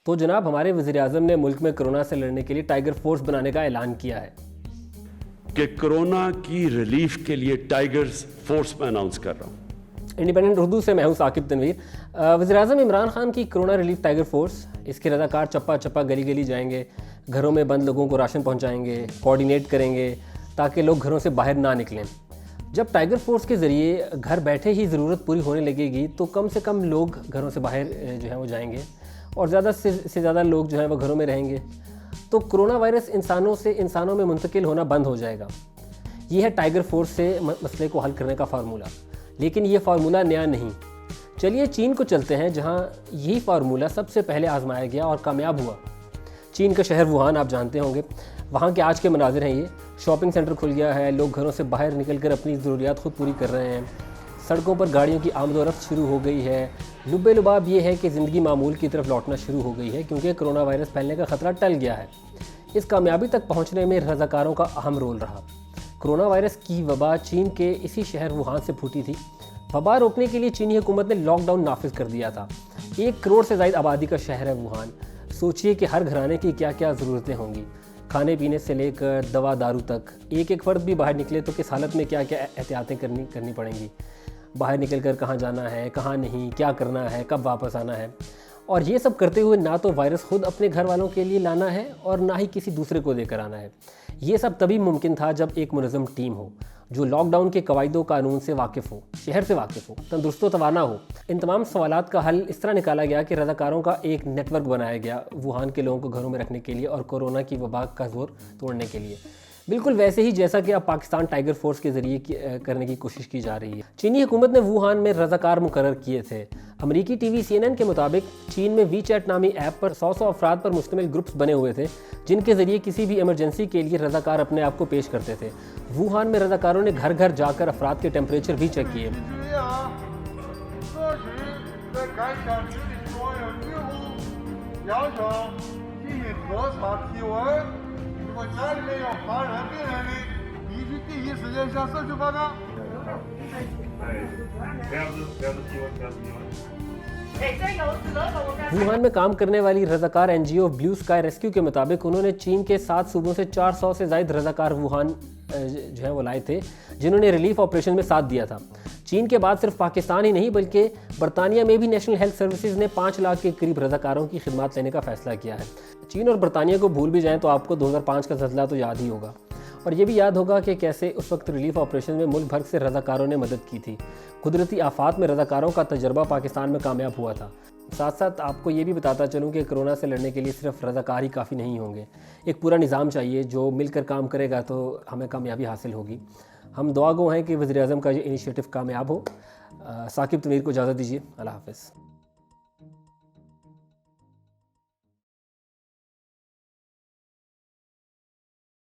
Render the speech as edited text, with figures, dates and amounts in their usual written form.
تو جناب ہمارے وزیر اعظم نے ملک میں کرونا سے لڑنے کے لیے ٹائیگر فورس بنانے کا اعلان کیا ہے کہ کرونا کی ریلیف کے لیے ٹائیگر فورس میں اناؤنس کر رہا ہوں۔ انڈیپینڈنٹ اردو سے میں ہوں ثاقب تنویر۔ وزیر اعظم عمران خان کی کرونا ریلیف ٹائیگر فورس، اس کے رضاکار چپا چپا گلی گلی جائیں گے، گھروں میں بند لوگوں کو راشن پہنچائیں گے، کوارڈینیٹ کریں گے تاکہ لوگ گھروں سے باہر نہ نکلیں۔ جب ٹائیگر فورس کے ذریعے گھر بیٹھے ہی ضرورت پوری ہونے لگے گی تو کم سے کم لوگ گھروں سے باہر جو ہیں وہ جائیں گے اور زیادہ سے زیادہ لوگ جو ہیں وہ گھروں میں رہیں گے، تو کرونا وائرس انسانوں سے انسانوں میں منتقل ہونا بند ہو جائے گا۔ یہ ہے ٹائیگر فورس سے مسئلے کو حل کرنے کا فارمولہ، لیکن یہ فارمولہ نیا نہیں۔ چلیے چین کو چلتے ہیں، جہاں یہی فارمولہ سب سے پہلے آزمایا گیا اور کامیاب ہوا۔ چین کا شہر ووہان آپ جانتے ہوں گے، وہاں کے آج کے مناظر ہیں یہ۔ شاپنگ سینٹر کھل گیا ہے، لوگ گھروں سے باہر نکل کر اپنی ضروریات خود پوری کر رہے ہیں، سڑکوں پر گاڑیوں کی آمد و رفت شروع ہو گئی ہے۔ لب لباب یہ ہے کہ زندگی معمول کی طرف لوٹنا شروع ہو گئی ہے، کیونکہ کرونا وائرس پھیلنے کا خطرہ ٹل گیا ہے۔ اس کامیابی تک پہنچنے میں رضاکاروں کا اہم رول رہا۔ کرونا وائرس کی وبا چین کے اسی شہر ووہان سے پھوٹی تھی۔ وبا روکنے کے لیے چینی حکومت نے لاک ڈاؤن نافذ کر دیا تھا۔ 1 کروڑ سے زائد آبادی کا شہر ہے ووہان۔ سوچئے کہ ہر گھرانے کی کیا کیا ضرورتیں ہوں گی، کھانے پینے سے لے کر دوا دارو تک۔ ایک فرد بھی باہر نکلے تو کس حالت میں کیا کیا احتیاطیں کرنی پڑیں گی، باہر نکل کر کہاں جانا ہے، کہاں نہیں، کیا کرنا ہے، کب واپس آنا ہے۔ اور یہ سب کرتے ہوئے نہ تو وائرس خود اپنے گھر والوں کے لیے لانا ہے اور نہ ہی کسی دوسرے کو دے کر آنا ہے۔ یہ سب تبھی ممکن تھا جب ایک منظم ٹیم ہو، جو لاک ڈاؤن کے قواعد و قانون سے واقف ہو، شہر سے واقف ہو، تندرست و توانا ہو۔ ان تمام سوالات کا حل اس طرح نکالا گیا کہ رضاکاروں کا ایک نیٹ ورک بنایا گیا ووہان کے لوگوں کو گھروں میں رکھنے کے لیے اور کورونا کی وبا کا زور توڑنے کے لیے، بالکل ویسے ہی جیسا کہ اب پاکستان ٹائیگر فورس کے ذریعے کرنے کی کوشش کی جا رہی ہے۔ چینی حکومت نے ووہان میں رضاکار مقرر کیے تھے۔ امریکی ٹی وی CNN کے مطابق چین میں وی چیٹ نامی ایپ پر 100 افراد پر مشتمل گروپس بنے ہوئے تھے، جن کے ذریعے کسی بھی ایمرجنسی کے لیے رضاکار اپنے آپ کو پیش کرتے تھے۔ ووہان میں رضاکاروں نے گھر گھر جا کر افراد کے ٹیمپریچر بھی چیک کیے۔ ووہان میں کام کرنے والی رضاکار NGO بلیو اسکائی ریسکیو کے مطابق انہوں نے چین کے 7 صوبوں سے 400 سے زائد رضاکار ووہان جو ہے وہ لائے تھے، جنہوں نے ریلیف آپریشن میں ساتھ دیا تھا۔ چین کے بعد صرف پاکستان ہی نہیں بلکہ برطانیہ میں بھی نیشنل ہیلتھ سروسز نے 5 لاکھ کے قریب رضاکاروں کی خدمات لینے کا فیصلہ کیا ہے۔ چین اور برطانیہ کو بھول بھی جائیں تو آپ کو 2005 کا زلزلہ تو یاد ہی ہوگا، اور یہ بھی یاد ہوگا کہ کیسے اس وقت ریلیف آپریشن میں ملک بھر سے رضاکاروں نے مدد کی تھی۔ قدرتی آفات میں رضاکاروں کا تجربہ پاکستان میں کامیاب ہوا تھا۔ ساتھ ساتھ آپ کو یہ بھی بتاتا چلوں کہ کرونا سے لڑنے کے لیے صرف رضاکار ہی کافی نہیں ہوں گے، ایک پورا نظام چاہیے جو مل کر کام کرے گا تو ہمیں کامیابی حاصل ہوگی۔ ہم دعا گو ہیں کہ وزیر اعظم کا یہ انیشیٹو کامیاب ہو۔ ثاقب تنویر کو اجازت دیجیے، اللہ حافظ۔